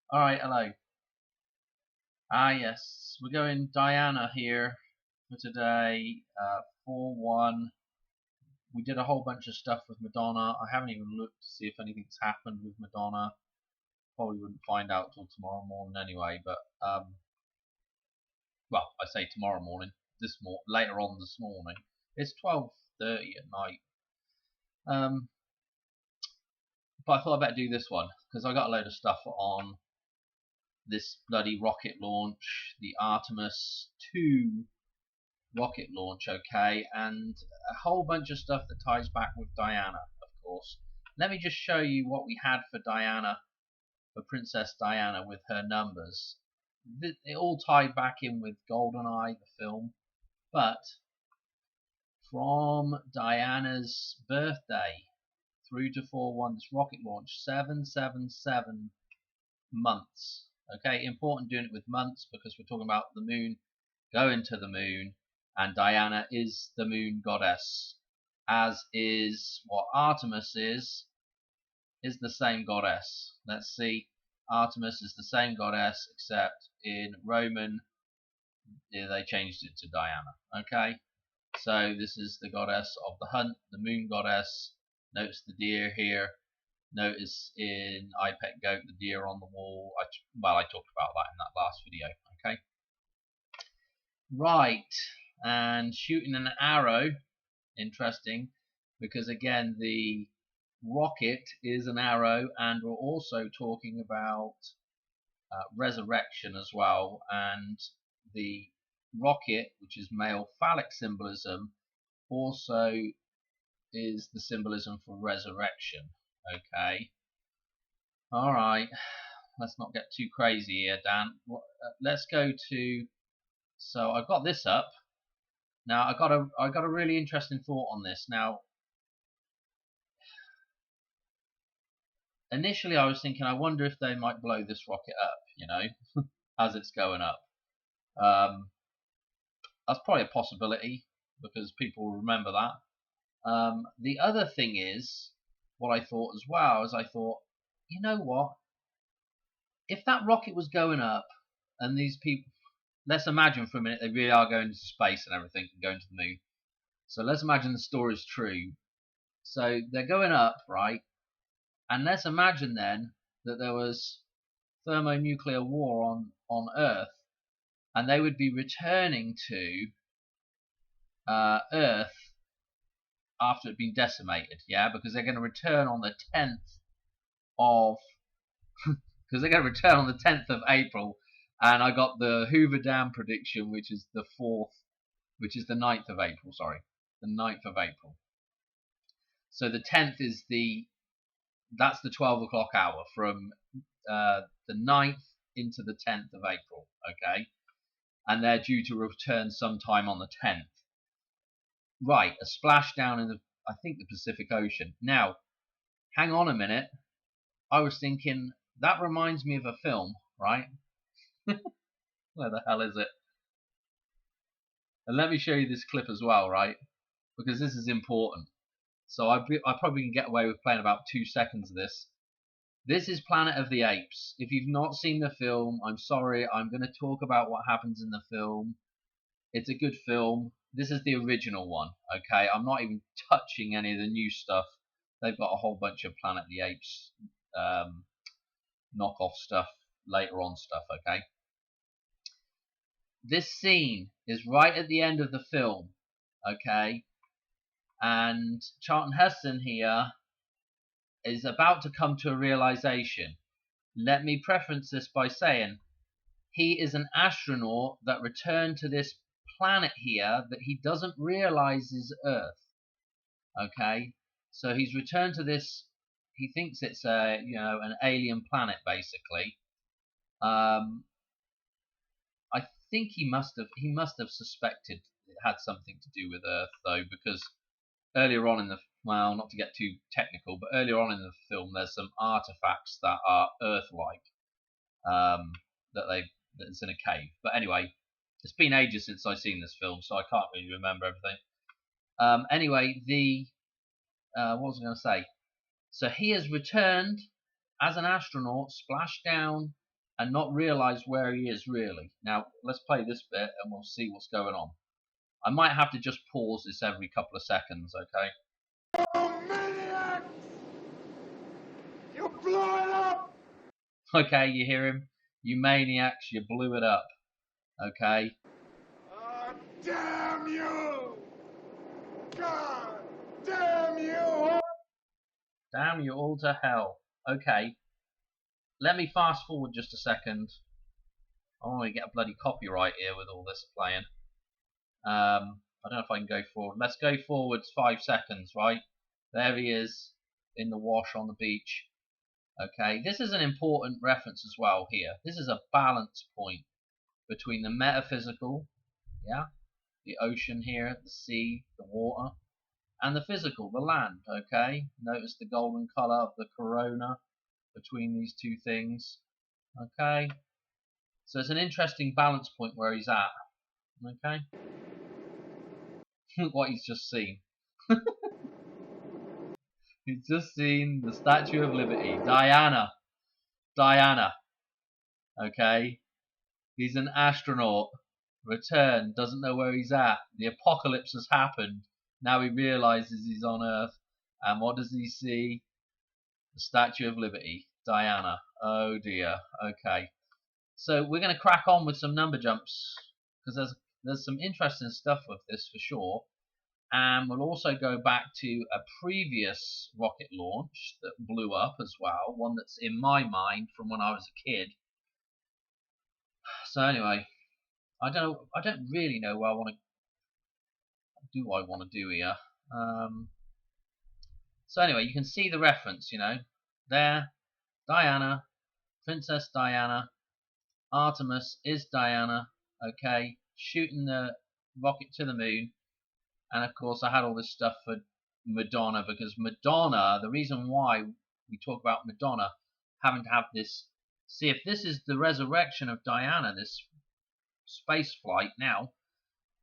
Alright, hello. Yes, we're going Diana here for today. 4-1. We did a whole bunch of stuff with Madonna. I haven't even looked to see if anything's happened with Madonna. Probably wouldn't find out till tomorrow morning anyway, but, well, I say tomorrow morning, later on this morning. It's 12:30 at night. But I thought I'd better do this one, because I got a load of stuff on this bloody rocket launch, the Artemis 2 rocket launch, okay, and a whole bunch of stuff that ties back with Diana, of course. Let me just show you what we had for Diana, for Princess Diana, with her numbers. It all tied back in with GoldenEye, the film, but from Diana's birthday through to 4-1, this rocket launch, 777 months. Okay, important doing it with months because we're talking about the moon going to the moon, and Diana is the moon goddess, as is what Artemis is the same goddess. Let's see, Artemis is the same goddess, except in Roman they changed it to Diana. Okay, so this is the goddess of the hunt, the moon goddess. Notice the deer here. Notice in I Pet Goat the deer on the wall. I talked about that in that last video. Okay, right, and shooting an arrow, interesting, because again the rocket is an arrow, and we're also talking about resurrection as well, and the rocket, which is male phallic symbolism, also is the symbolism for resurrection. Okay, all right, let's not get too crazy here, Dan. Let's go to, so I've got this up now. I got a really interesting thought on this. Now, initially I was thinking, I wonder if they might blow this rocket up, as it's going up. That's probably a possibility because people will remember that. The other thing is, what I thought as well is, I thought, you know what? If that rocket was going up and these people, let's imagine for a minute they really are going to space and everything and going to the moon. So let's imagine the story is true. So they're going up, right? And let's imagine then that there was thermonuclear war on Earth, and they would be returning to Earth after it had been decimated, yeah, because they're going to return on the 10th of because they're going to return on the 10th of April, and I got the Hoover Dam prediction, which is the 4th, which is the 9th of April, sorry, the 9th of April. So the 10th is that's the 12 o'clock hour from the 9th into the 10th of April, okay, and they're due to return sometime on the 10th. Right, a splashdown in I think the Pacific Ocean. Now, hang on a minute. I was thinking that reminds me of a film, right? Where the hell is it? And let me show you this clip as well, right? Because this is important. So I probably can get away with playing about 2 seconds of this. This is Planet of the Apes. If you've not seen the film, I'm sorry. I'm going to talk about what happens in the film. It's a good film. This is the original one, okay? I'm not even touching any of the new stuff. They've got a whole bunch of Planet of the Apes knockoff stuff, later on stuff, okay? This scene is right at the end of the film, okay? And Charlton Heston here is about to come to a realization. Let me preface this by saying he is an astronaut that returned to this planet here that he doesn't realize is Earth. Okay, so he's returned to this. He thinks it's an alien planet basically. I think he must have suspected it had something to do with Earth though, because earlier on in the, well, not to get too technical, but earlier on in the film there's some artifacts that are Earth-like that's in a cave. But anyway, it's been ages since I've seen this film, so I can't really remember everything. Anyway, what was I going to say? So he has returned as an astronaut, splashed down and not realize where he is really. Now, let's play this bit and we'll see what's going on. I might have to just pause this every couple of seconds, okay? Oh, maniacs! You blew it up! Okay, you hear him? You maniacs, you blew it up. Okay? Oh, damn you! God damn you! Damn you all to hell. Okay. Let me fast forward just a second. I want to get a bloody copyright here with all this playing. I don't know if I can go forward. Let's go forwards 5 seconds, right? There he is in the wash on the beach. Okay, this is an important reference as well here. This is a balance point between the metaphysical, yeah, the ocean here, the sea, the water, and the physical, the land, okay? Notice the golden color of the corona between these two things, okay? So it's an interesting balance point where he's at, okay? What he's just seen. He's just seen the Statue of Liberty, Diana, okay? He's an astronaut, returned, doesn't know where he's at. The apocalypse has happened. Now he realizes he's on Earth. And what does he see? The Statue of Liberty, Diana. Oh dear. Okay. So we're going to crack on with some number jumps because there's some interesting stuff with this for sure. And we'll also go back to a previous rocket launch that blew up as well, one that's in my mind from when I was a kid. So anyway, I don't really know what I want to do here. So anyway, you can see the reference, you know, there, Diana, Princess Diana, Artemis is Diana, okay, shooting the rocket to the moon, and of course I had all this stuff for Madonna because Madonna, the reason why we talk about Madonna having to have this, see if this is the resurrection of Diana, this space flight now,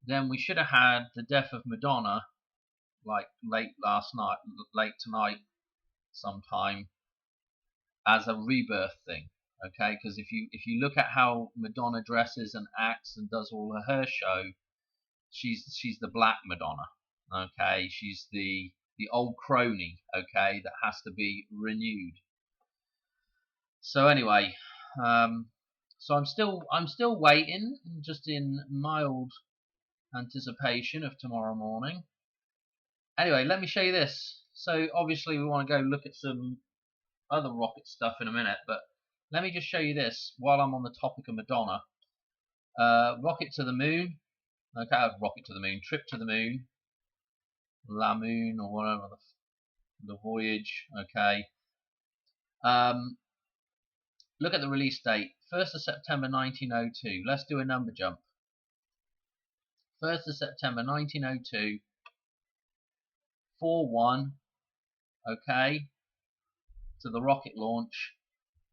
then we should have had the death of Madonna like late tonight sometime as a rebirth thing, okay? Because if you look at how Madonna dresses and acts and does all of her show, she's the black Madonna, okay? She's the old crony, okay, that has to be renewed. So anyway, so I'm still waiting, just in mild anticipation of tomorrow morning. Anyway, let me show you this. So obviously we want to go look at some other rocket stuff in a minute, but let me just show you this while I'm on the topic of Madonna. Rocket to the moon. Okay, rocket to the moon, trip to the moon, La Moon or whatever the voyage. Okay. Look at the release date, 1st of September 1902. Let's do a number jump. 1st of September 1902. 4-1. Okay. To the rocket launch.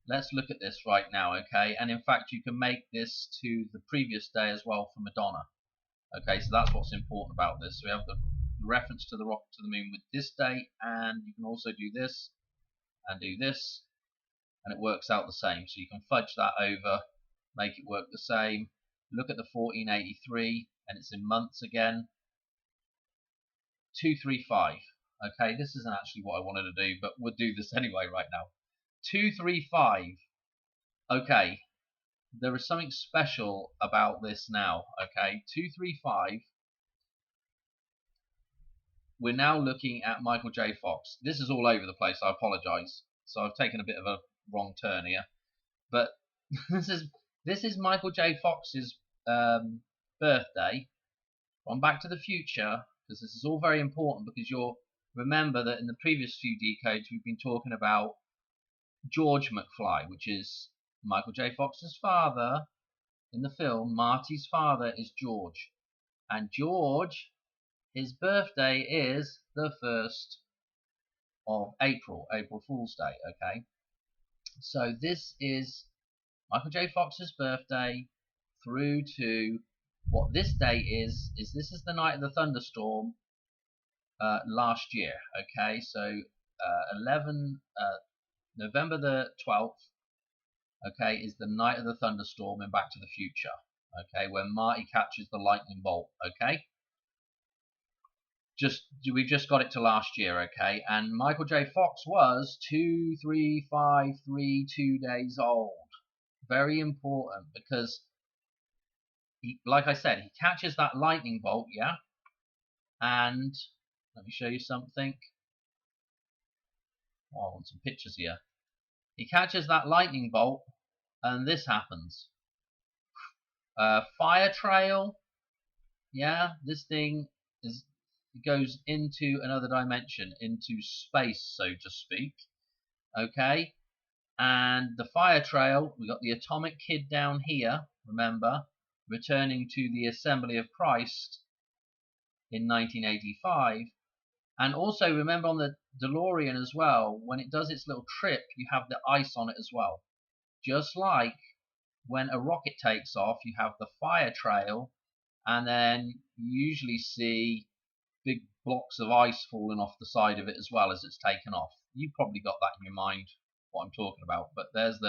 Let's look at this right now, okay? And in fact, you can make this to the previous day as well for Madonna. Okay, so that's what's important about this. So we have the reference to the rocket to the moon with this date, and you can also do this and do this, and it works out the same. So you can fudge that over, make it work the same. Look at the 1483, and it's in months again. 235. Okay, this isn't actually what I wanted to do, but we'll do this anyway right now. 235. Okay, there is something special about this now. Okay, 235. We're now looking at Michael J. Fox. This is all over the place. I apologise. So I've taken a bit of a wrong turn here, but this is Michael J. Fox's birthday from Back to the Future, because this is all very important. Because you'll remember that in the previous few decades we've been talking about George McFly, which is Michael J. Fox's father in the film. Marty's father is George, and George, his birthday is the 1st of April, April Fool's Day, okay? So this is Michael J. Fox's birthday through to what this day is this is the night of the thunderstorm last year, okay? So November the 12th, okay, is the night of the thunderstorm in Back to the Future. Okay, when Marty catches the lightning bolt. Okay, we've just got it to last year. Okay, and Michael J. Fox was 23532 days old. Very important because he, like I said, he catches that lightning bolt, yeah. And let me show you something. Oh, I want some pictures here. He catches that lightning bolt, and this happens. Fire trail, yeah. This thing goes into another dimension, into space, so to speak. Okay, and the fire trail. We got the atomic kid down here. Remember, returning to the Assembly of Christ in 1985. And also remember on the DeLorean as well, when it does its little trip, you have the ice on it as well. Just like when a rocket takes off, you have the fire trail, and then you usually see big blocks of ice falling off the side of it as well as it's taken off. You've probably got that in your mind, what I'm talking about. But this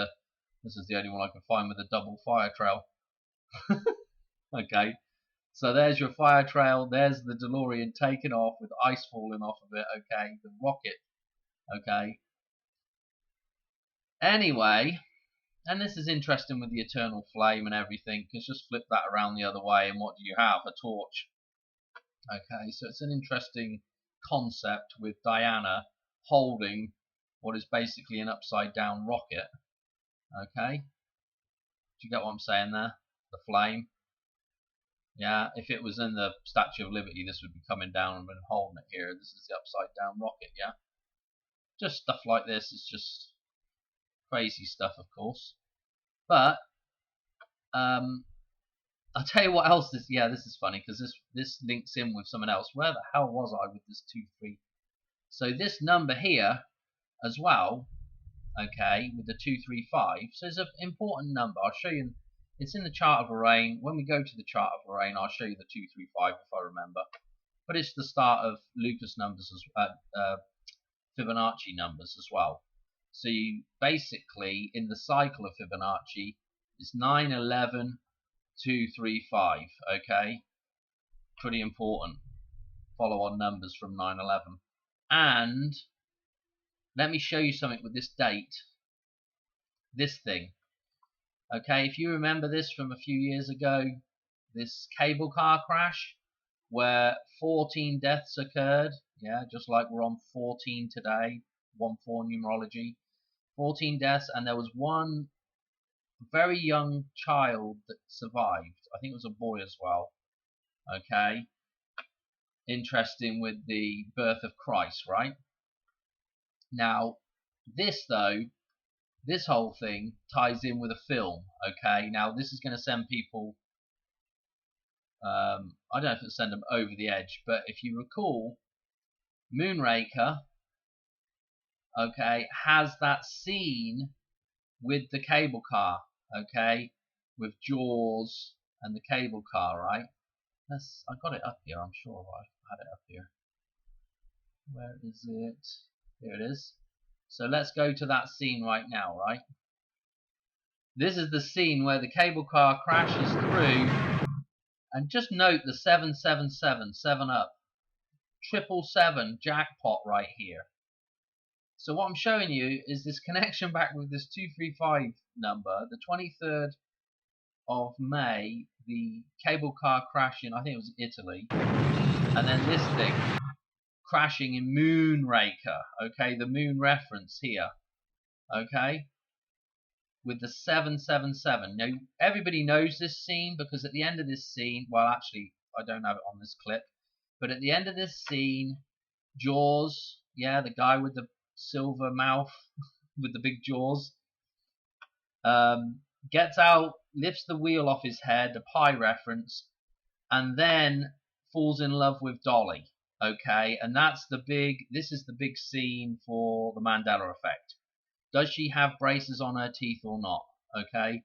is the only one I can find with a double fire trail. Okay. So there's your fire trail. There's the DeLorean taking off with ice falling off of it. Okay, the rocket. Okay. Anyway, and this is interesting with the eternal flame and everything, because just flip that around the other way, and what do you have? A torch. Okay, so it's an interesting concept with Diana holding what is basically an upside down rocket. Okay, do you get what I'm saying there? The flame. Yeah, if it was in the Statue of Liberty, this would be coming down and been holding it here. This is the upside down rocket, yeah? Just stuff like this. It's just crazy stuff, of course. But I'll tell you what else. This is funny because this links in with someone else. Where the hell was I with this 2-3? So this number here as well. Okay, with the 235. So it's an important number. I'll show you. It's in the chart of Lorraine. When we go to the chart of Lorraine, I'll show you the 235 if I remember. But it's the start of Lucas numbers Fibonacci numbers as well. So you basically, in the cycle of Fibonacci, it's 9, 11, 2, 3, 5. Okay, pretty important. Follow on numbers from 9, 11. And let me show you something with this date. This thing. Okay, if you remember this from a few years ago, this cable car crash where 14 deaths occurred, yeah, just like we're on 14 today, 1-4 numerology, 14 deaths, and there was one very young child that survived. I think it was a boy as well. Okay, interesting with the birth of Christ, right? Now, this whole thing ties in with a film. Okay, now this is going to send people, I don't know if it'll send them over the edge, but if you recall, Moonraker, okay, has that scene with the cable car, okay, with Jaws and the cable car, right? I got it up here. I'm sure I had it up here. Where is it? Here it is. So let's go to that scene right now, right? This is the scene where the cable car crashes through, and just note the 777, 7 up, 777 jackpot right here. So what I'm showing you is this connection back with this 235 number, the 23rd of May, the cable car crashing, I think it was Italy, and then this thing crashing in Moonraker, okay, the moon reference here, okay, with the 777. Now, everybody knows this scene because at the end of this scene, well, actually, I don't have it on this clip, but at the end of this scene, Jaws, yeah, the guy with the silver mouth with the big jaws, gets out, lifts the wheel off his head, the pie reference, and then falls in love with Dolly. Okay, and this is the big scene for the Mandela effect. Does she have braces on her teeth or not? Okay,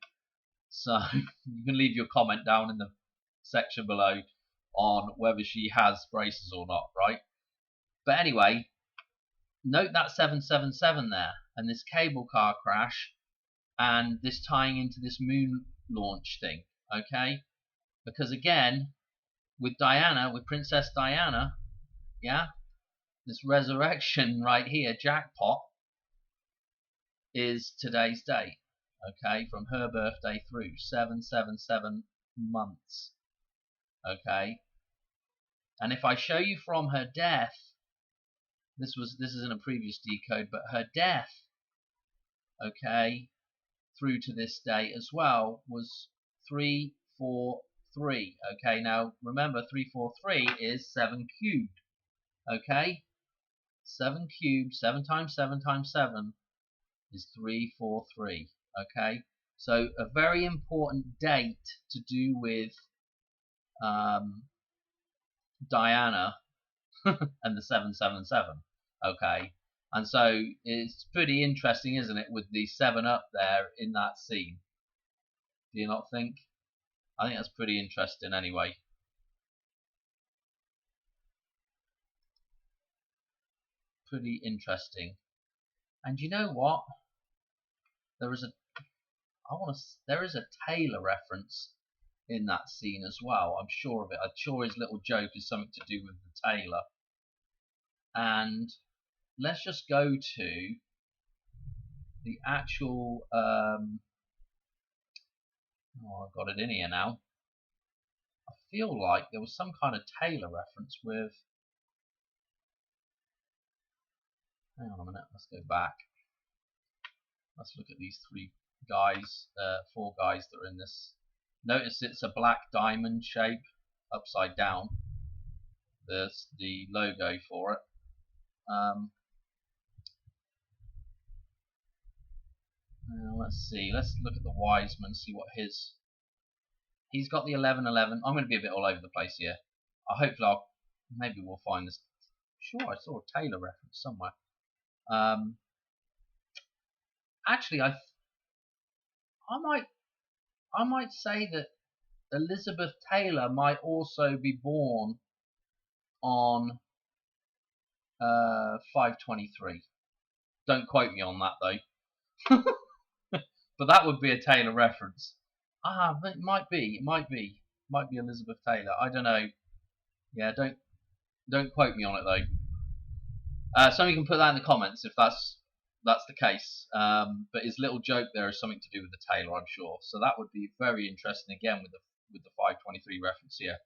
so you can leave your comment down in the section below on whether she has braces or not, right? But anyway, note that 777 there, and this cable car crash, and this tying into this moon launch thing, okay? Because again, with Diana, with Princess Diana, yeah, this resurrection right here, jackpot, is today's date, okay? From her birthday through 777 months, okay? And if I show you from her death, this is in a previous decode, but her death, okay, through to this day as well was 343. Okay, now remember 343 is 7 cubed. Okay, 7 cubed, 7 times 7 times 7 is 343. Okay, so a very important date to do with Diana and the 777. Okay, and so it's pretty interesting, isn't it, with the 7 up there in that scene? Do you not think? I think that's pretty interesting anyway. Pretty interesting. And you know what? There is a there is a Taylor reference in that scene as well. I'm sure of it. I'm sure his little joke is something to do with the Taylor. And let's just go to the actual I've got it in here now. I feel like there was some kind of Taylor reference with, hang on a minute, let's go back. Let's look at these 4 guys that are in this. Notice it's a black diamond shape, upside down. There's the logo for it. Let's see. Let's look at the Wiseman. See what he's got the 1111. I'm going to be a bit all over the place here. Maybe we'll find this. Sure, I saw a Taylor reference somewhere. Actually, I might say that Elizabeth Taylor might also be born on 523. Don't quote me on that though. But that would be a Taylor reference. But it might be Elizabeth Taylor. I don't know. Yeah, don't quote me on it though. Somebody can put that in the comments if that's the case. But his little joke there is something to do with the Taylor, I'm sure. So that would be very interesting again with the 523 reference here.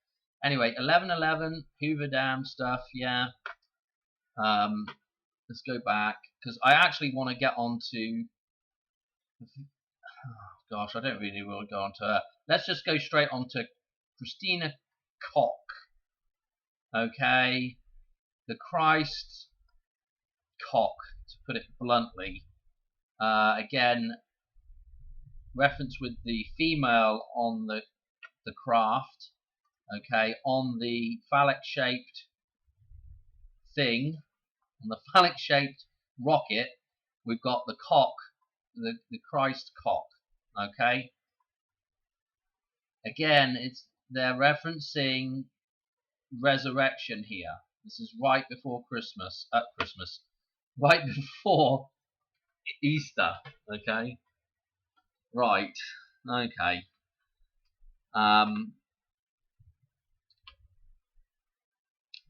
Anyway, 1111 Hoover Dam stuff. Yeah. Let's go back because I actually want to get onto. Oh, gosh, I don't really want to go onto her. Let's just go straight onto Christina Koch. Okay, the Christ cock, to put it bluntly. Again, reference with the female on the craft. Okay, on the phallic-shaped thing, on the phallic-shaped rocket, we've got the cock, the Christ cock. Okay. Again, they're referencing resurrection here. This is right before Christmas. Right before Easter. Okay. Right. Okay.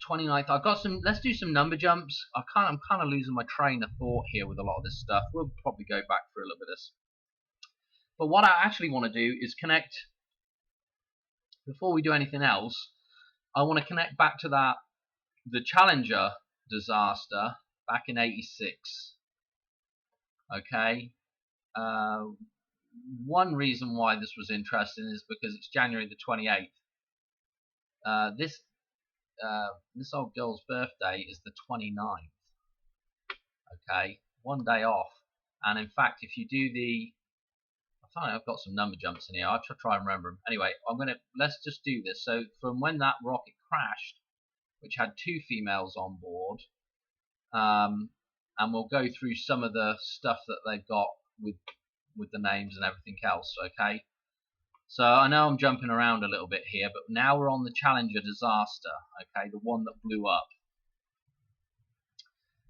29th. I've got some. Let's do some number jumps. I'm kind of losing my train of thought here with a lot of this stuff. We'll probably go back through a little bit of this. But what I actually want to do is connect. Before we do anything else, I want to connect back to the Challenger disaster back in '86. Okay. One reason why this was interesting is because it's January the 28th. This old girl's birthday is the 29th. Okay, one day off. And in fact, if you do I've got some number jumps in here. I'll try and remember them. Anyway, let's just do this. So from when that rocket crashed, which had 2 females on board, and we'll go through some of the stuff that they've got with the names and everything else. Okay. So I know I'm jumping around a little bit here, but now we're on the Challenger disaster. Okay, the one that blew up.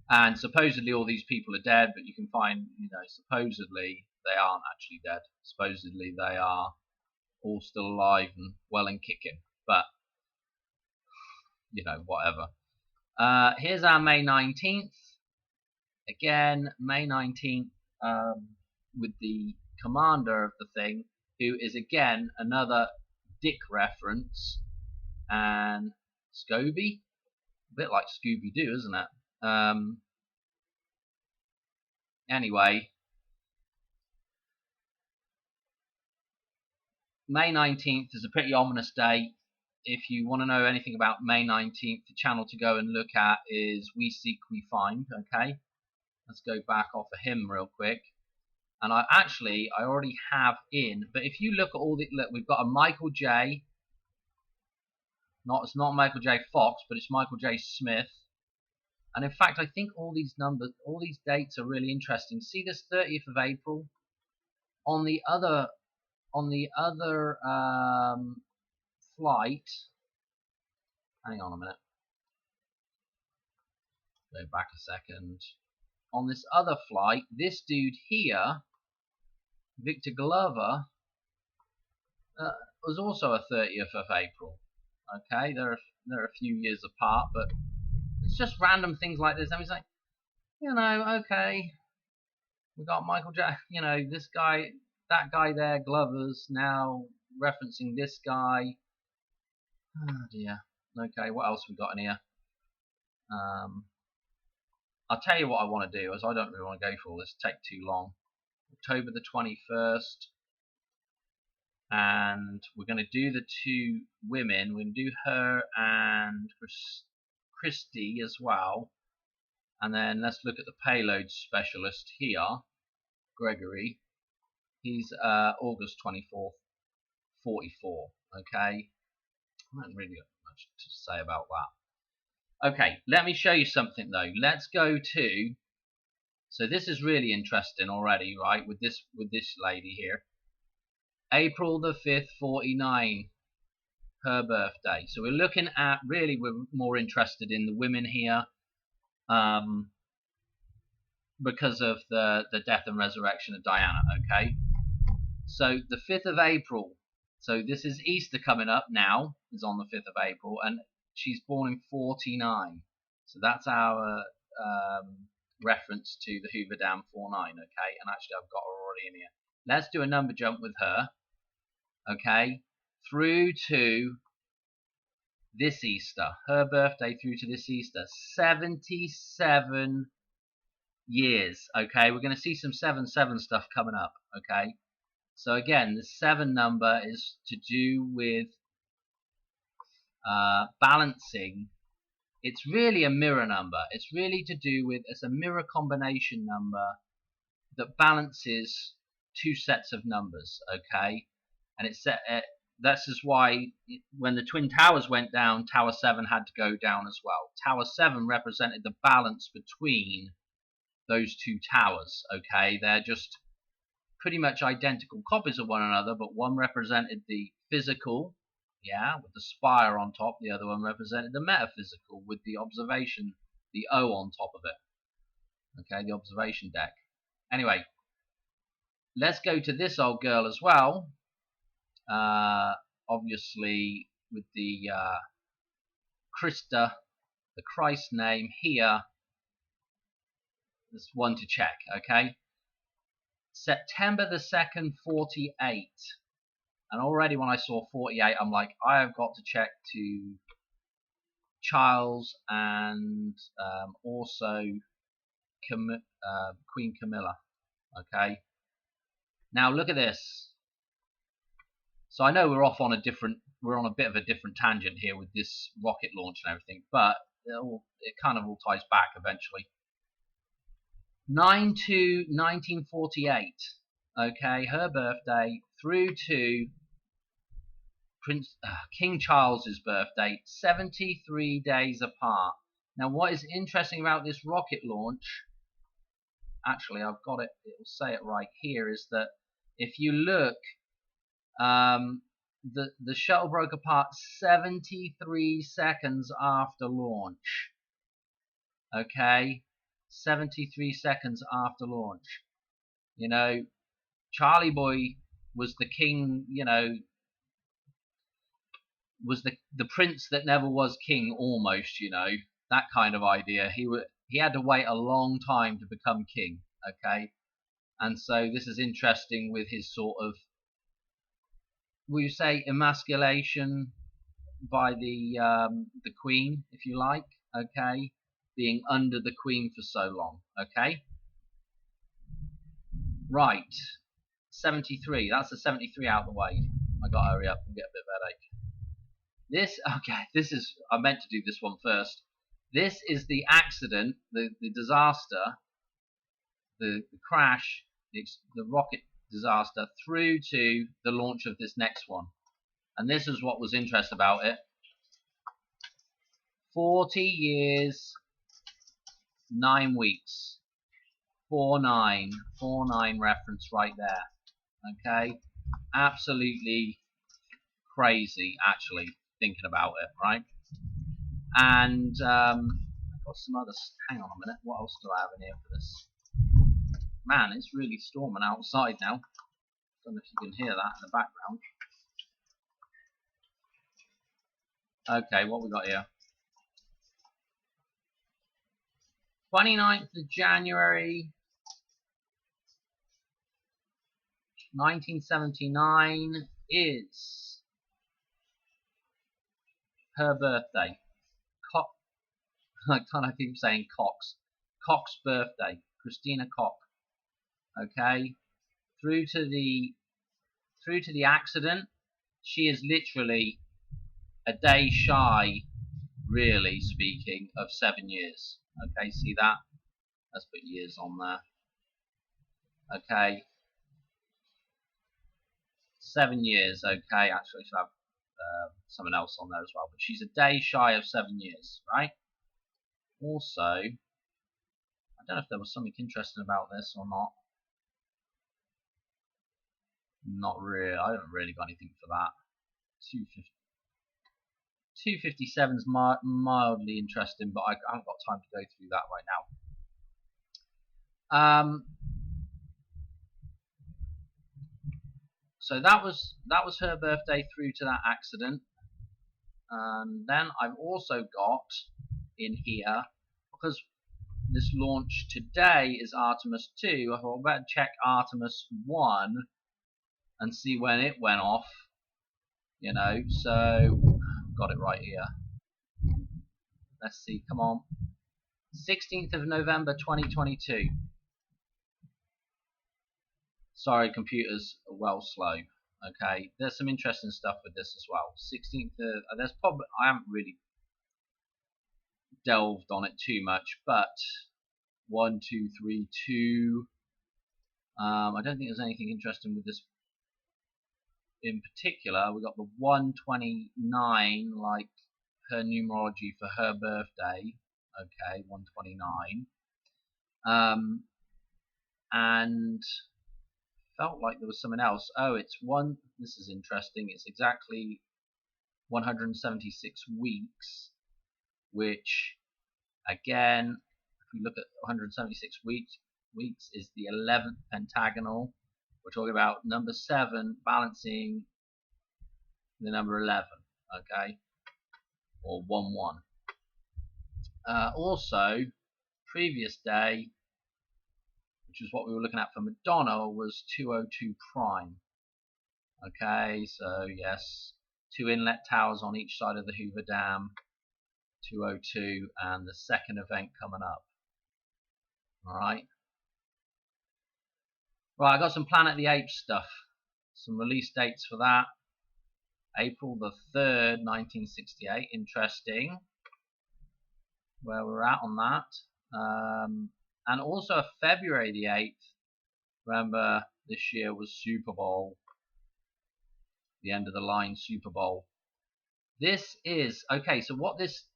And supposedly all these people are dead, but you can find, supposedly they aren't actually dead. Supposedly they are all still alive and well and kicking. But you know, whatever. Here's our May 19th. Again, May 19th, with the commander of the thing, who is again another Dick reference, and Scooby, a bit like Scooby Doo, isn't it? Anyway, May 19th is a pretty ominous date. If you want to know anything about May 19th, the channel to go and look at is We Seek, We Find. Okay, let's go back off of him real quick. And I already have in, but if you look at all the, look, we've got a Michael J. It's not Michael J. Fox, but it's Michael J. Smith. And in fact, I think all these numbers, all these dates are really interesting. See this 30th of April? On the other flight, hang on a minute, go back a second. On this other flight, this dude here, Victor Glover, was also a 30th of April. Okay, they're a few years apart, but it's just random things like this. I mean, it's like, you know, okay, we got Michael J. You know, this guy, that guy there, Glover's now referencing this guy. Oh dear. Okay, what else we got in here? I'll tell you what I want to do, as I don't really want to go for all this. Take too long. October the 21st. And we're going to do the two women. We're going to do her and Christy as well. And then let's look at the payload specialist here, Gregory. He's August 24th, 44. Okay, I don't really got much to say about that. Okay, let me show you something though. Let's go to. So this is really interesting already, right? With this lady here. April the 5th, 49, her birthday. So we're looking at, really, we're more interested in the women here, because of the death and resurrection of Diana. Okay, so the 5th of April. So this is Easter coming up now. Is on the 5th of April, and she's born in 49. So that's our reference to the Hoover Dam 49. Okay, and actually I've got her already in here. Let's do a number jump with her. Okay, through to this Easter, her birthday through to this Easter, 77 years. Okay, we're going to see some 7-7 stuff coming up. Okay, so again, the 7 number is to do with balancing. It's really a mirror number. It's really to do with, it's a mirror combination number that balances two sets of numbers. Okay, and it's that's just why when the Twin Towers went down, Tower 7 had to go down as well. Tower 7 represented the balance between those two towers. Okay, they're just pretty much identical copies of one another, but one represented the physical, yeah, with the spire on top. The other one represented the metaphysical with the observation, the O on top of it. Okay, the observation deck. Anyway, let's go to this old girl as well. Obviously with the Christa, the Christ name here. There's one to check. Okay, September the 2nd, 48. And already when I saw 48, I'm like, I have got to check to Charles and also Queen Camilla. Okay, now look at this. So I know we're off on we're on a bit of a different tangent here with this rocket launch and everything, but it kind of all ties back eventually. 9/2/1948. Okay, her birthday through to King Charles's birthday, 73 days apart. Now, what is interesting about this rocket launch? Actually, I've got it. It'll say it right here. Is that if you look, the shuttle broke apart 73 seconds after launch. Okay, 73 seconds after launch. You know, Charlie Boy was the king, was the prince that never was king, almost, that kind of idea. He had to wait a long time to become king, okay? And so this is interesting with his sort of, will you say, emasculation by the queen, if you like, okay? Being under the queen for so long, okay? Right, 73. That's the 73 out of the way. I got to hurry up and get a bit of a headache. I meant to do this one first. This is the accident, the disaster, the crash, the rocket disaster through to the launch of this next one. And this is what was interesting about it. 40 years, 9 weeks. 4-9 reference right there. Okay, absolutely crazy, actually, thinking about it, right? And I've got some other. Hang on a minute. What else do I have in here for this? Man, it's really storming outside now. Don't know if you can hear that in the background. Okay, what we got here? 29th of January 1979 is her birthday. I can't keep saying Cox. Cox's birthday. Christina Koch. Okay, through to the accident, she is literally a day shy, really speaking, of 7 years. Okay, see that? Let's put years on there. Okay, 7 years. Okay, actually, I should have someone else on there as well. But she's a day shy of 7 years, right? Also, I don't know if there was something interesting about this or not. Not really. I haven't really got anything for that. 257 is mildly interesting, but I haven't got time to go through that right now. So that was her birthday through to that accident. And then I've also got in here, because this launch today is Artemis 2, I thought I better check Artemis 1 and see when it went off. So got it right here. Let's see, come on. 16th of November 2022. Sorry, computers are well slow. Okay, there's some interesting stuff with this as well. 16th of, there's probably, I haven't really delved on it too much, but 1, 2, 3, 2. I don't think there's anything interesting with this in particular. We got the 129, like her numerology for her birthday. Okay, 129. And felt like there was something else. Oh, it's one. This is interesting. It's exactly 176 weeks, which, again, if we look at 176 weeks is the 11th pentagonal. We're talking about number 7 balancing the number 11, okay, or 1-1. Also, previous day, which is what we were looking at for Madonna, was 202 prime. Okay, so yes, 2 inlet towers on each side of the Hoover Dam, 202, and the second event coming up. Alright. Right, I got some Planet of the Apes stuff. Some release dates for that. April the 3rd, 1968. Interesting. Where we're at on that. And also February the 8th. Remember, this year was Super Bowl. The end of the line Super Bowl. This is, okay, so what this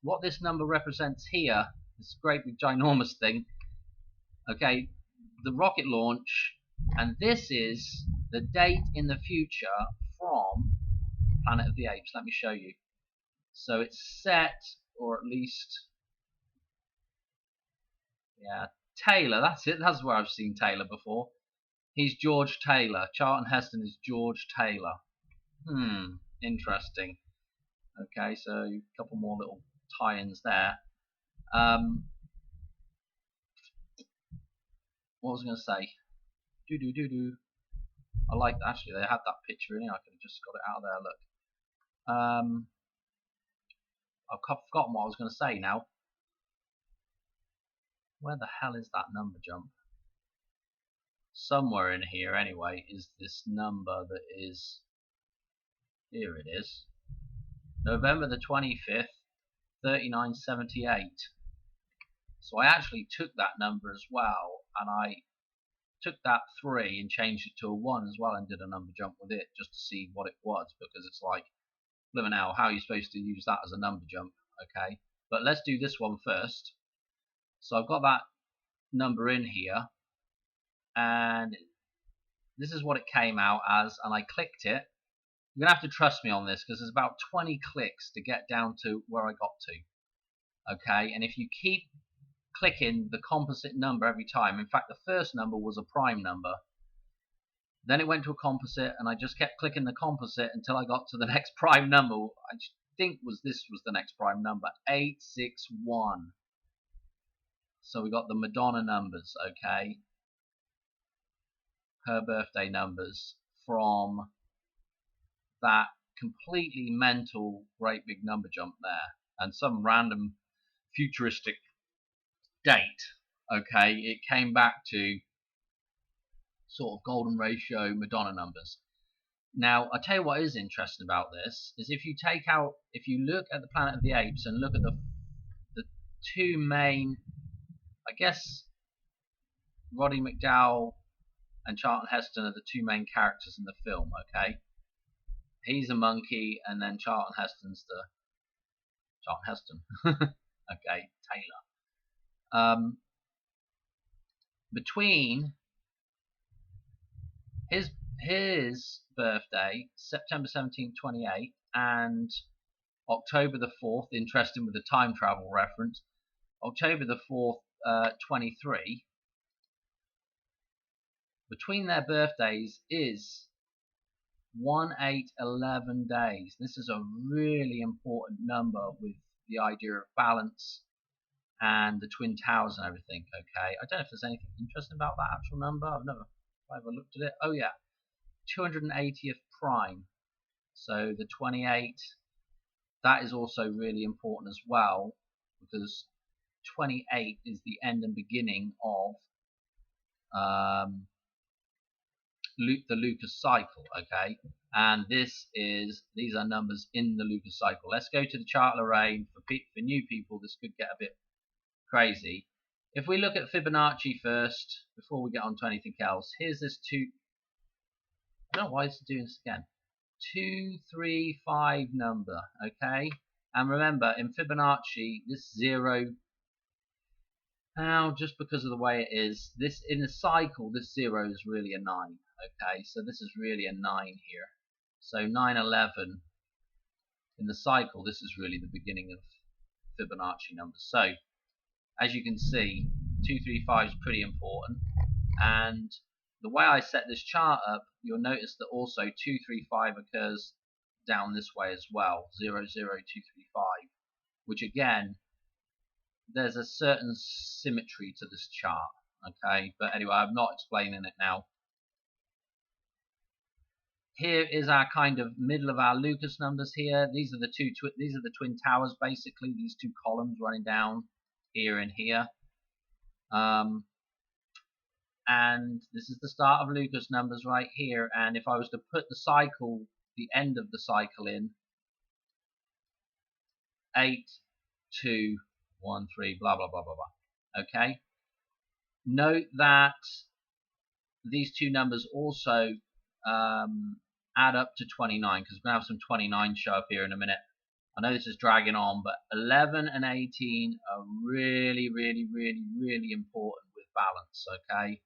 number represents here, this great big ginormous thing, okay, the rocket launch, and this is the date in the future from Planet of the Apes. Let me show you. So it's set, or at least, yeah, Taylor, that's it, that's where I've seen Taylor before. He's George Taylor. Charlton Heston is George Taylor. Interesting. Okay, so a couple more little tie-ins there. What was I going to say? I like, actually, they had that picture in here. I could have just got it out of there. Look. I've forgotten what I was going to say now. Where the hell is that number jump? Somewhere in here, anyway, is this number that is. Here it is. November the 25th, 3978. So I actually took that number as well, and I took that 3 and changed it to a 1 as well, and did a number jump with it just to see what it was, because it's like, living out, how are you supposed to use that as a number jump? Okay, but let's do this one first. So I've got that number in here, and this is what it came out as, and I clicked it. You're gonna have to trust me on this because there's about 20 clicks to get down to where I got to. Okay, and if you keep clicking the composite number every time, in fact the first number was a prime number, then it went to a composite, and I just kept clicking the composite until I got to the next prime number. I think this was the next prime number, 861. So we got the Madonna numbers, okay, her birthday numbers from that completely mental great big number jump there, and some random futuristic date. Okay, it came back to sort of golden ratio Madonna numbers. Now I tell you what is interesting about this is if you look at the Planet of the Apes and look at the two main, I guess Roddy McDowall and Charlton Heston are the two main characters in the film. Okay, he's a monkey, and then Charlton Heston. Okay, Taylor. Between his birthday, September 17th, 28, and October the 4th, interesting with the time travel reference, October the 4th, 23, between their birthdays is 1-8-11 days. This is a really important number with the idea of balance and the Twin Towers and everything. Okay, I don't know if there's anything interesting about that actual number. I've never looked at it. Oh yeah, 280th prime. So the 28, that is also really important as well, because 28 is the end and beginning of the Lucas cycle. Okay, and these are numbers in the Lucas cycle. Let's go to the chart array. For new people, this could get a bit crazy. If we look at Fibonacci first, before we get on to anything else, here's this I don't know why it's doing this again. 235 number, okay? And remember, in Fibonacci, this 0, now just because of the way it is, this in the cycle, this 0 is really a 9, okay? So this is really a 9 here. So 9-11 in the cycle, this is really the beginning of Fibonacci numbers. So as you can see, 235 is pretty important, and the way I set this chart up, you'll notice that also 235 occurs down this way as well, 00235, which again, there's a certain symmetry to this chart. Okay, but anyway, I'm not explaining it now. Here is our kind of middle of our Lucas numbers here. These are the Twin Towers, basically, these two columns running down here and here. And this is the start of Lucas numbers right here, and if I was to put the cycle, the end of the cycle in, 8, 2, 1, 3, blah blah blah blah blah. Okay, note that these two numbers also add up to 29, because we're going to have some 29 show up here in a minute. I know this is dragging on, but 11 and 18 are really important with balance. Okay,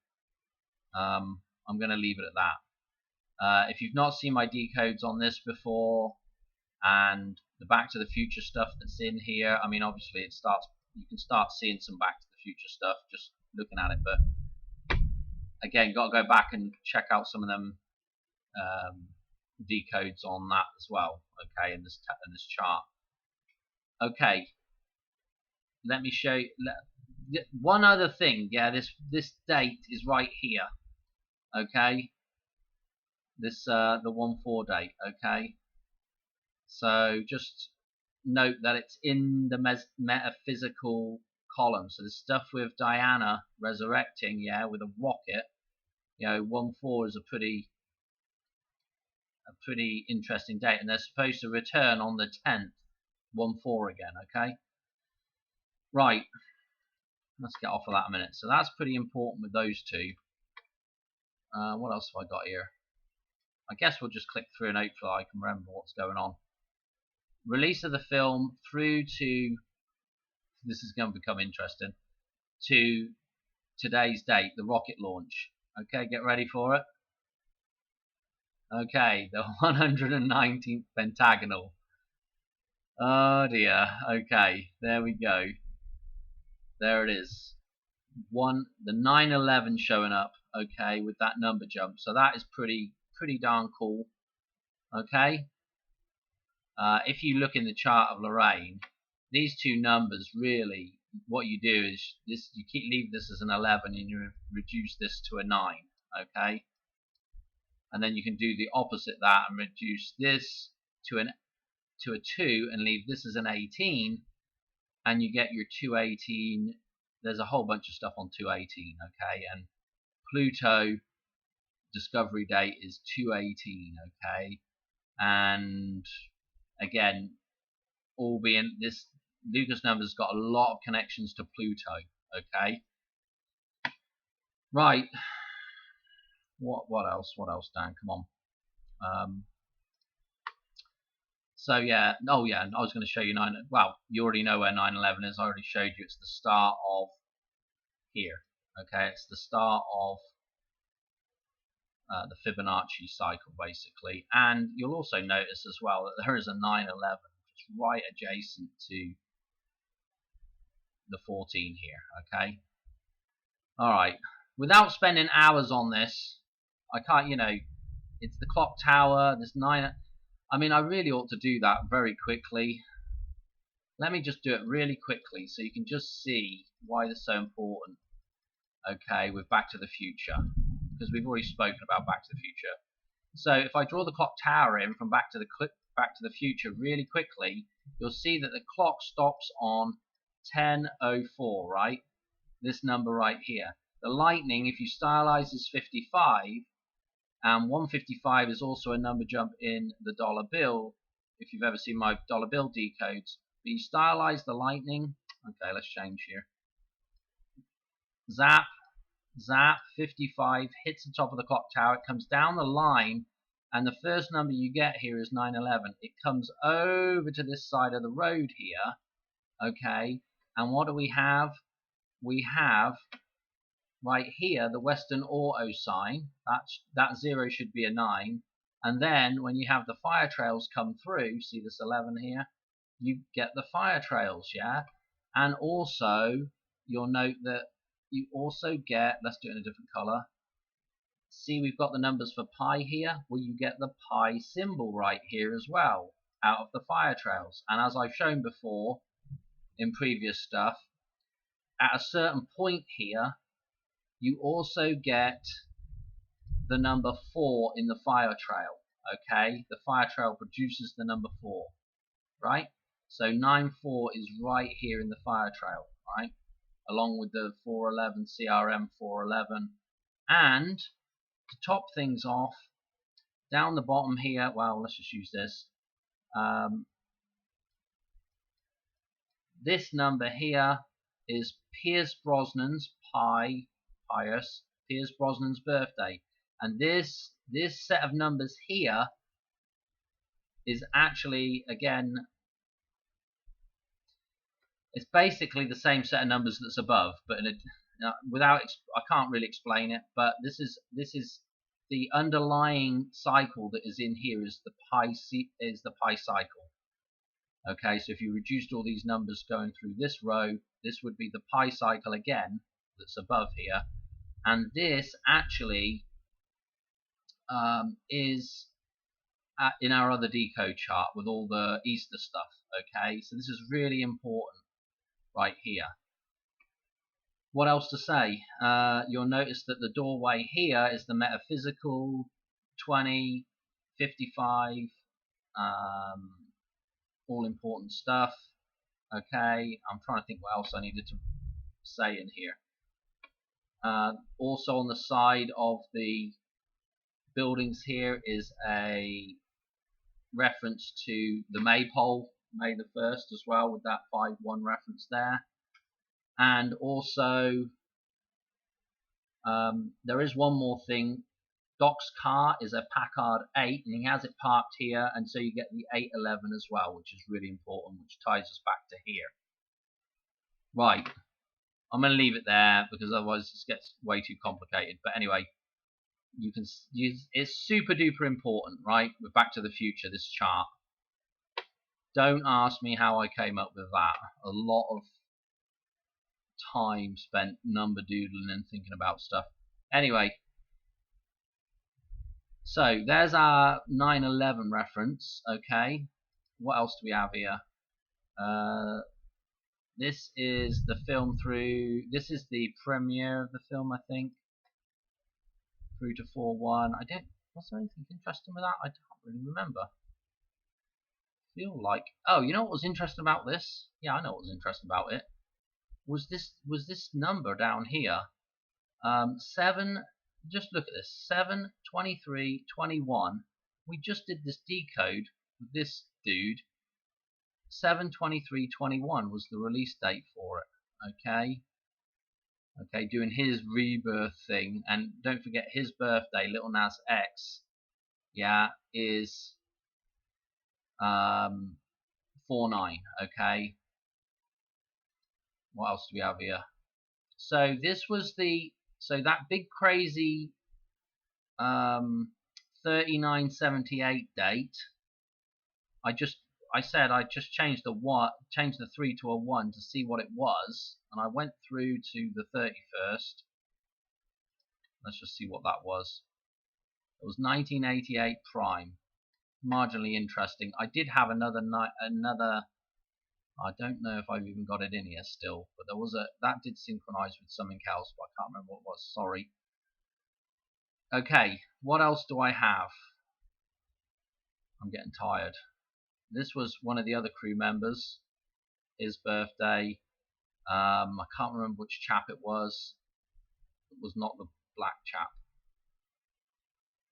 I'm going to leave it at that. If you've not seen my decodes on this before, and the Back to the Future stuff that's in here, I mean, obviously you can start seeing some Back to the Future stuff just looking at it, but again, got to go back and check out some of them decodes on that as well. Okay, in this chart. Okay, let me show you one other thing. Yeah, this date is right here. Okay, this the 1/4 date. Okay, so just note that it's in the metaphysical column. So the stuff with Diana resurrecting, yeah, with a rocket. 1/4 is a pretty interesting date, and they're supposed to return on the 10th, 1/4 again. Okay, right. Let's get off of that a minute. So that's pretty important with those two. What else have I got here? I guess we'll just click through and hopefully I can remember what's going on. Release of the film through to, this is going to become interesting, to today's date, the rocket launch. Okay, get ready for it. Okay, the 119th pentagonal. Oh dear. Okay, there we go. There it is. The 9/11 showing up. Okay, with that number jump. So that is pretty darn cool. Okay. If you look in the chart of Lorraine, these two numbers really, what you do is you leave this as an 11 and you reduce this to a 9. Okay. And then you can do the opposite that and reduce this to a 2 and leave this as an 18, and you get your 218. There's a whole bunch of stuff on 218. Okay, and Pluto discovery date is 218. Okay, and again, all being this, Lucas number's got a lot of connections to Pluto. Okay, right. What else, Dan? Come on. So yeah, oh yeah, I was going to show you well, you already know where 9/11 is. I already showed you. It's the start of here. Okay, it's the start of the Fibonacci cycle, basically. And you'll also notice as well that there is a 9/11 just right adjacent to the 14 here. Okay. All right. Without spending hours on this, I can't. It's the clock tower. There's 9. I mean, I really ought to do that very quickly. Let me just do it really quickly so you can just see why this is so important. Okay, with Back to the Future, because we've already spoken about Back to the Future. So if I draw the clock tower in from Back to the Future really quickly, you'll see that the clock stops on 10:04, right? This number right here. The lightning, if you stylize, is 55. And 155 is also a number jump in the dollar bill, if you've ever seen my dollar bill decodes. But you stylize the lightning. Okay, let's change here. Zap, zap, 55, hits the top of the clock tower. It comes down the line, and the first number you get here is 9/11. It comes over to this side of the road here. Okay, and what do we have? We have right here the Western Auto sign. That 0 should be a 9. And then when you have the fire trails come through, see this 11 here, you get the fire trails, yeah? And also, you'll note that you also get, let's do it in a different color. See, we've got the numbers for pi here. Well, you get the pi symbol right here as well, out of the fire trails. And as I've shown before in previous stuff, at a certain point here, you also get the number 4 in the fire trail. Okay, the fire trail produces the number 4, right? So 9/4 is right here in the fire trail, right? Along with the 411 CRM 411. And to top things off, down the bottom here, well, let's just use this. This number here is Pierce Brosnan's Pierce Brosnan's birthday, and this set of numbers here is actually, again, it's basically the same set of numbers that's above, but I can't really explain it. But this is the underlying cycle that is in here is the pi cycle. Okay, so if you reduced all these numbers going through this row, this would be the pi cycle again that's above here. And this actually is in our other decode chart with all the Easter stuff. Okay, so this is really important right here. What else to say? You'll notice that the doorway here is the metaphysical 20, 55, all important stuff. Okay, I'm trying to think what else I needed to say in here. Also on the side of the buildings here is a reference to the maypole, May the 1st as well, with that 5-1 reference there. And also there is one more thing. Doc's car is a Packard 8 and he has it parked here, and so you get the 811 as well, which is really important, which ties us back to here. Right, I'm going to leave it there because otherwise this gets way too complicated. But anyway, you can use, it's super duper important, right? We're Back to the Future, this chart. Don't ask me how I came up with that. A lot of time spent number doodling and thinking about stuff. Anyway, so there's our 9/11 reference. Okay, what else do we have here? This is the film through. This is the premiere of the film, I think. Through to 4/1. I don't. Was there anything interesting with that? I don't really remember. Feel like. Oh, you know what was interesting about this? Yeah, I know what was interesting about it. Was this number down here? 7. Just look at this. 7, 23, 21. We just did this decode with this dude. 7/23/21 was the release date for it. Okay, doing his rebirth thing, and don't forget his birthday, Little Nas X, yeah, is 4/9. Okay, what else do we have here? So this was that big crazy 3978 date. I said I just changed the 3 to a 1 to see what it was, and I went through to the 31st. Let's just see what that was. It was 1988 prime. Marginally interesting. I did have another. I don't know if I've even got it in here still, but there was that did synchronize with something else, but I can't remember what it was. Sorry. Okay, what else do I have? I'm getting tired. This was one of the other crew members, his birthday. I can't remember which chap it was. It was not the black chap.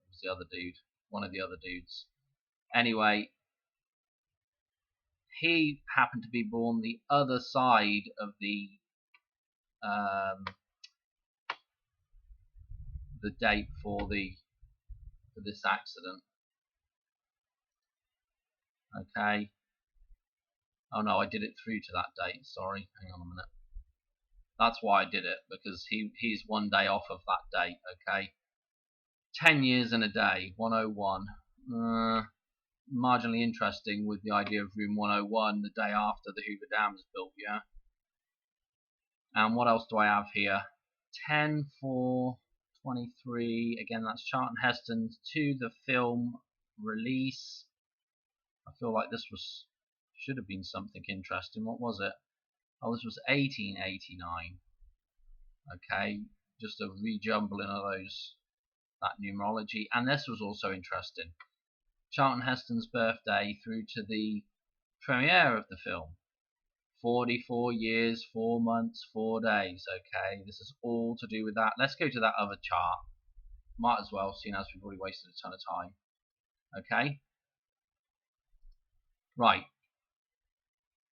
It was the other dude, one of the other dudes. Anyway, he happened to be born the other side of the date for this accident. Okay. Oh no, I did it through to that date. Sorry, hang on a minute. That's why I did it, because he's one day off of that date. Okay. 10 years and a day, 101. Marginally interesting with the idea of room 101 the day after the Hoover Dam is built, yeah. And what else do I have here? 10/4/23. Again, that's Charlton Heston's to the film release. I feel like this should have been something interesting. What was it? Oh, this was 1889. Okay, just a rejumbling of that numerology. And this was also interesting. Charlton Heston's birthday through to the premiere of the film. 44 years, 4 months, 4 days. Okay, this is all to do with that. Let's go to that other chart. Might as well, seeing as we've already wasted a ton of time. Okay. Right.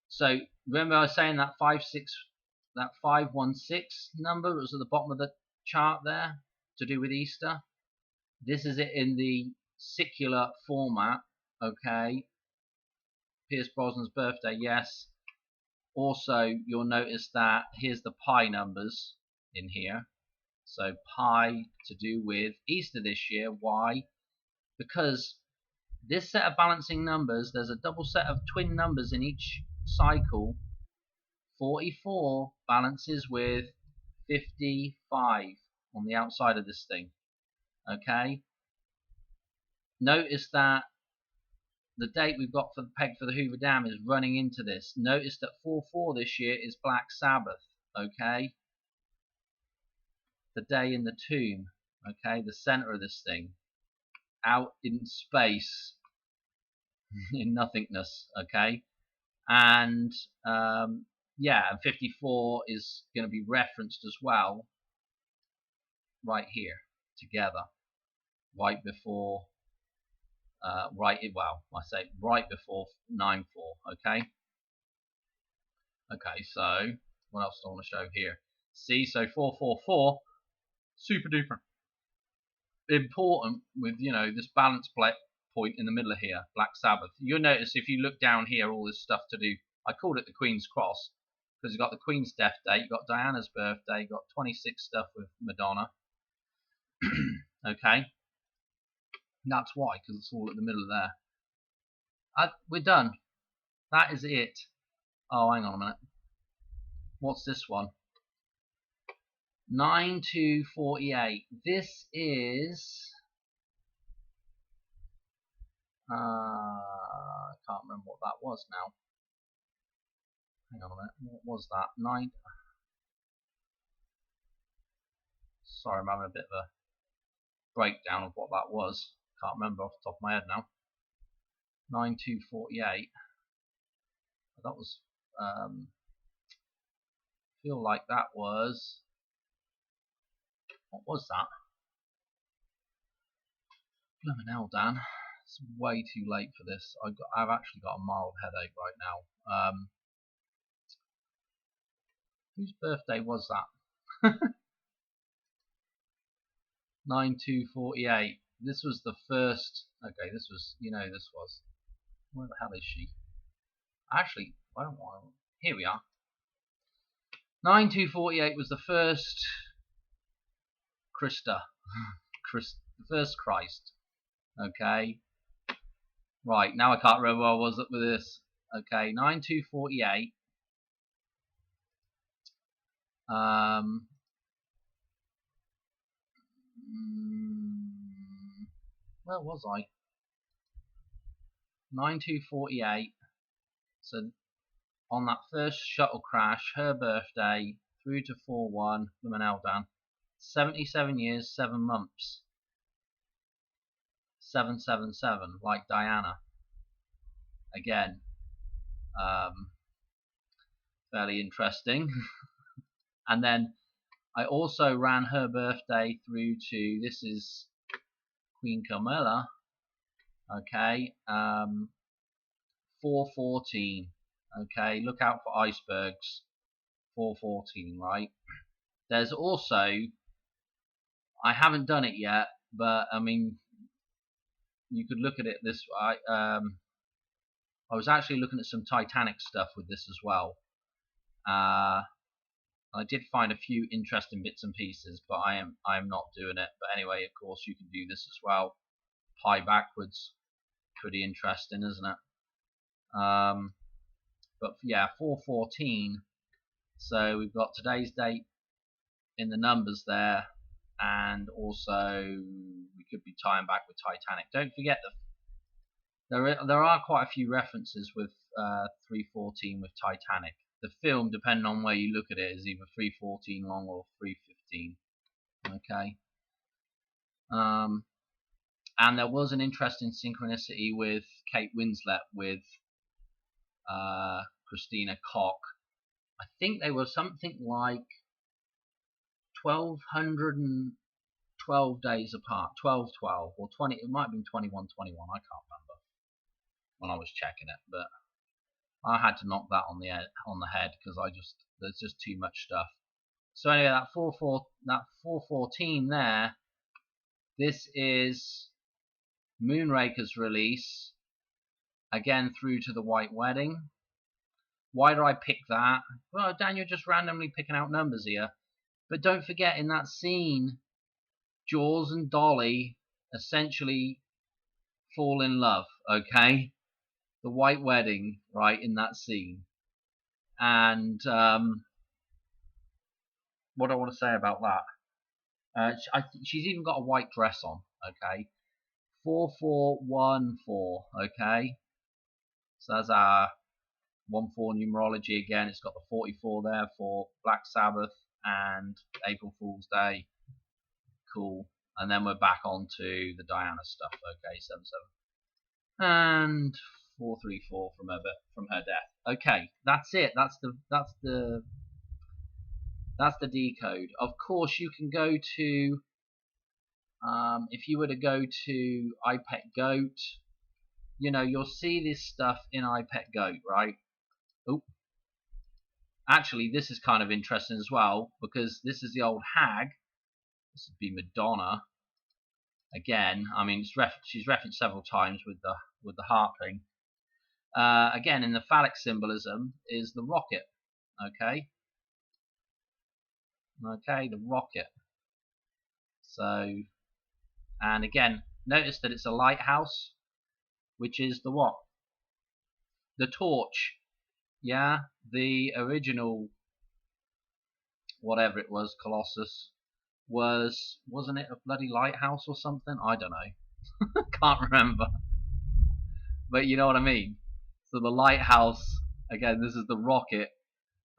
So remember I was saying that 516 number was at the bottom of the chart there to do with Easter. This is it in the secular format. Okay. Pierce Brosnan's birthday, yes. Also, you'll notice that here's the pi numbers in here. So pi to do with Easter this year. Why? Because this set of balancing numbers, there's a double set of twin numbers in each cycle. 44 balances with 55 on the outside of this thing. Okay. Notice that the date we've got for the peg for the Hoover Dam is running into this. Notice that 4/4 this year is Black Sabbath. Okay. The day in the tomb. Okay, the center of this thing, out in space, in nothingness. Okay, and yeah, and 54 is going to be referenced as well, right here, together, right before, right before 9/4. Okay. Okay, so what else do I want to show here? See, so 4/4/4, super duper important with, you know, this balance point in the middle of here, Black Sabbath. You'll notice if you look down here, all this stuff to do. I called it the Queen's Cross because you've got the Queen's death date, you've got Diana's birthday, you've got 26 stuff with Madonna. Okay, and that's why, because it's all at the middle of there. We're done. That is it. Oh, hang on a minute. What's this one? 9/2/48. This is I can't remember what that was now. Hang on a minute. What was that? 9. Sorry, I'm having a bit of a breakdown of what that was. Can't remember off the top of my head now. 9/2/48. That was. Feel like that was. What was that? Blooming hell, Dan. It's way too late for this. I've actually got a mild headache right now. Whose birthday was that? 9/2/48. This was the first. Okay, this was. You know, this was. Where the hell is she? Actually, I don't want. Here we are. 9/2/48 was the first Christa, the first Christ. Okay. Right, now I can't remember where I was up with this. Okay, 9/2/48. Where was I? 9/2/48. So on that first shuttle crash, her birthday through to 4/1, Lumeneldan, 77 years, 7 months. 777, like Diana. Again, fairly interesting. And then I also ran her birthday through to, this is Queen Camilla. Okay, 4/14. Okay, look out for icebergs. 4/14, right? There's also, I haven't done it yet, but I mean, you could look at it this way. I was actually looking at some Titanic stuff with this as well. I did find a few interesting bits and pieces, but I am not doing it. But anyway, of course, you can do this as well. Pi backwards, pretty interesting, isn't it? But yeah, 4/14. So we've got today's date in the numbers there, and also we could be tying back with Titanic. Don't forget that there are quite a few references with 3/14 with Titanic. The film, depending on where you look at it, is either 3/14 long or 3/15. Okay. And there was an interesting synchronicity with Kate Winslet with Christina Koch. I think they were something like 1,212 days apart, 12/12 or 20. It might have been 21/21. I can't remember when I was checking it, but I had to knock that on the head because there's just too much stuff. So anyway, that 4/14 there. This is Moonraker's release, again through to the White Wedding. Why did I pick that? Well, Dan, you're just randomly picking out numbers here. But don't forget, in that scene, Jaws and Dolly essentially fall in love, okay? The White Wedding, right, in that scene. And what do I want to say about that? She's even got a white dress on. Okay, 4414. Okay, so that's our 1/4 numerology again. It's got the 44 there for Black Sabbath and April Fool's Day. Cool. And then we're back onto the Diana stuff. Okay, 77 and 434 from her death. Okay, that's it. That's the decode. Of course, you can go to if you were to go to iPet Goat, you'll see this stuff in iPet Goat, right? Oh, actually, this is kind of interesting as well because this is the old hag. This would be Madonna. Again, I mean, she's referenced several times with the heart thing. Again, in the phallic symbolism is the rocket. Okay, the rocket. So, and again, notice that it's a lighthouse, which is the what? The torch. Yeah, the original, whatever it was, Colossus wasn't it a bloody lighthouse or something? I don't know. Can't remember. But you know what I mean. So the lighthouse, again, this is the rocket.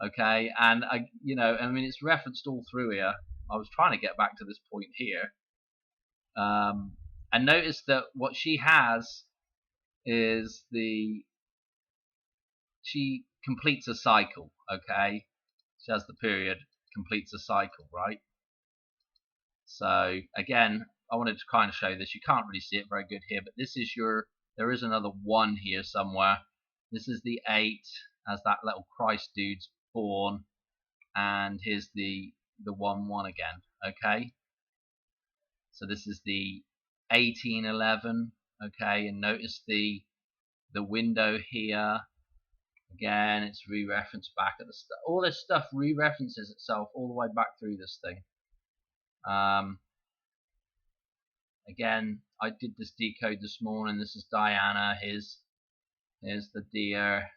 Okay, and I mean, it's referenced all through here. I was trying to get back to this point here, and notice that what she has is she completes a cycle. Okay, she has the period, completes a cycle, right? So again, I wanted to kind of show this. You can't really see it very good here, but this is there is another 1 here somewhere. This is the 8 as that little Christ dude's born, and here's the 1/1 again. Okay, so this is the 1811. Okay, and notice the window here. Again, it's re-referenced back at the start. All this stuff re-references itself all the way back through this thing. Again, I did this decode this morning. This is Diana. Here's the deer.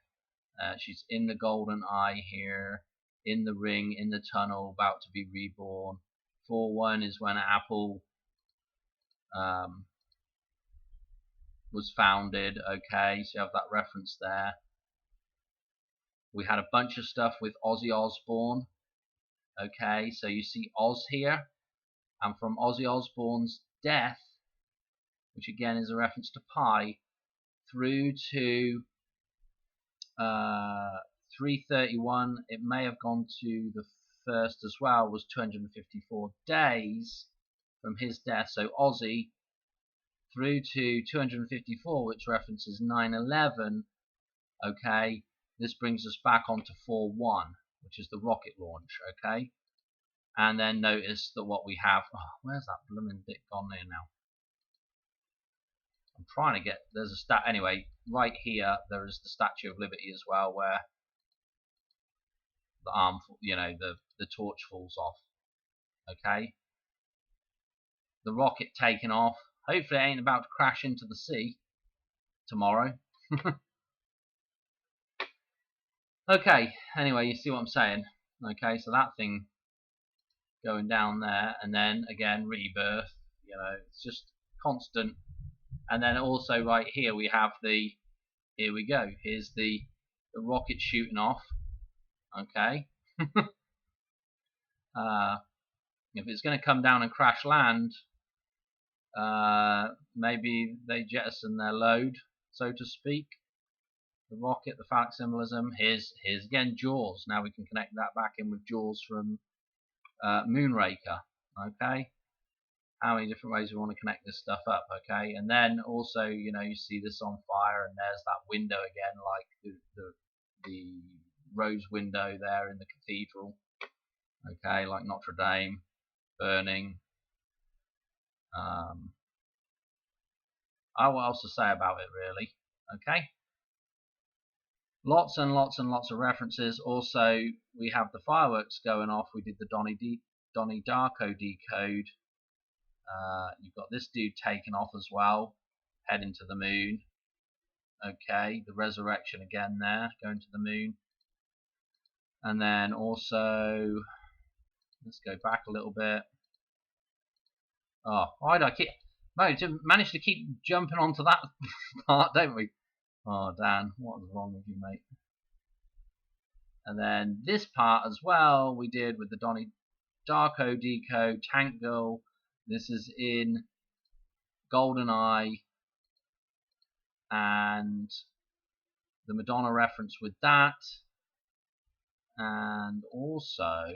She's in the golden eye here, in the ring, in the tunnel, about to be reborn. 4/1 is when Apple was founded. Okay, so you have that reference there. We had a bunch of stuff with Ozzy Osbourne. Okay, so you see Oz here, and from Ozzy Osbourne's death, which again is a reference to pi, through to 331, it may have gone to the first as well, was 254 days from his death. So Ozzy through to 254, which references 9/11. Okay, this brings us back onto 4/1, which is the rocket launch. Okay, and then notice that what we have. Oh, where's that blooming bit gone there now? I'm trying to get. There's a stat anyway. Right here, there is the Statue of Liberty as well, where the arm, the torch falls off. Okay, the rocket taking off. Hopefully, it ain't about to crash into the sea tomorrow. Okay, anyway, you see what I'm saying. Okay, so that thing going down there, and then again rebirth. It's just constant. And then also right here we have here we go. Here's the rocket shooting off. Okay. If it's going to come down and crash land, maybe they jettison their load, so to speak. The rocket, the phallic symbolism. Here's again Jaws. Now we can connect that back in with Jaws from Moonraker. Okay, how many different ways we want to connect this stuff up. Okay, and then also you see this on fire, and there's that window again, like the rose window there in the cathedral. Okay, like Notre Dame burning. What else to say about it really? Okay. Lots and lots and lots of references. Also, we have the fireworks going off. We did the Donnie Darko decode. You've got this dude taken off as well, heading to the moon. Okay, the resurrection again there, going to the moon. And then also, let's go back a little bit. Oh, why do I keep... Mate, manage to keep jumping onto that part, don't we? Oh, Dan, what is wrong with you, mate? And then this part as well, we did with the Donnie Darko Deco Tank Girl. This is in GoldenEye, and the Madonna reference with that. And also,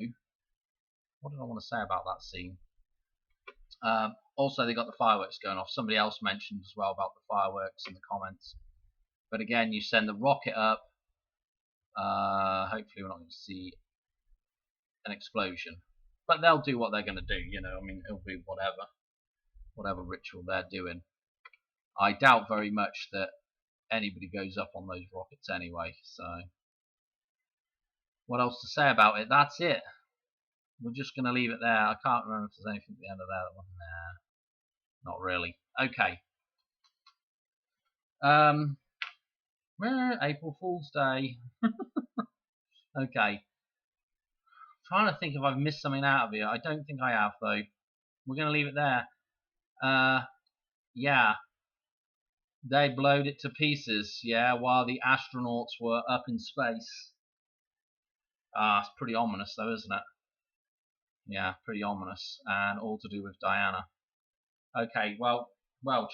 what did I want to say about that scene? Also, they got the fireworks going off. Somebody else mentioned as well about the fireworks in the comments. But again, you send the rocket up. Hopefully, we're not going to see an explosion. But they'll do what they're going to do. You know, I mean, it'll be whatever ritual they're doing. I doubt very much that anybody goes up on those rockets anyway. So, what else to say about it? That's it. We're just going to leave it there. I can't remember if there's anything at the end of that. Nah, not really. Okay. April Fool's Day. Okay. Trying to think if I've missed something out of here. I don't think I have, though. We're going to leave it there. Yeah. They blowed it to pieces, yeah, while the astronauts were up in space. It's pretty ominous, though, isn't it? Yeah, pretty ominous, and all to do with Diana. Okay, well,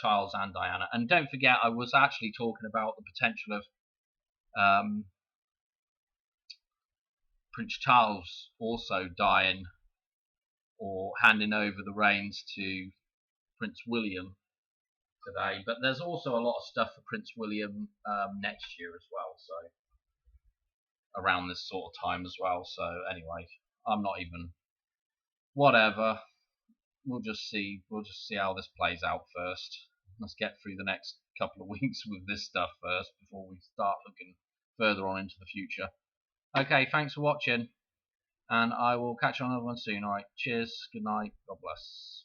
Charles and Diana. And don't forget, I was actually talking about the potential of Prince Charles also dying or handing over the reins to Prince William today. But there's also a lot of stuff for Prince William next year as well, so around this sort of time as well. So anyway, I'm not even... Whatever. We'll just see how this plays out first. Let's get through the next couple of weeks with this stuff first before we start looking further on into the future. Okay, thanks for watching, and I will catch you on another one soon. Alright, cheers, good night, God bless.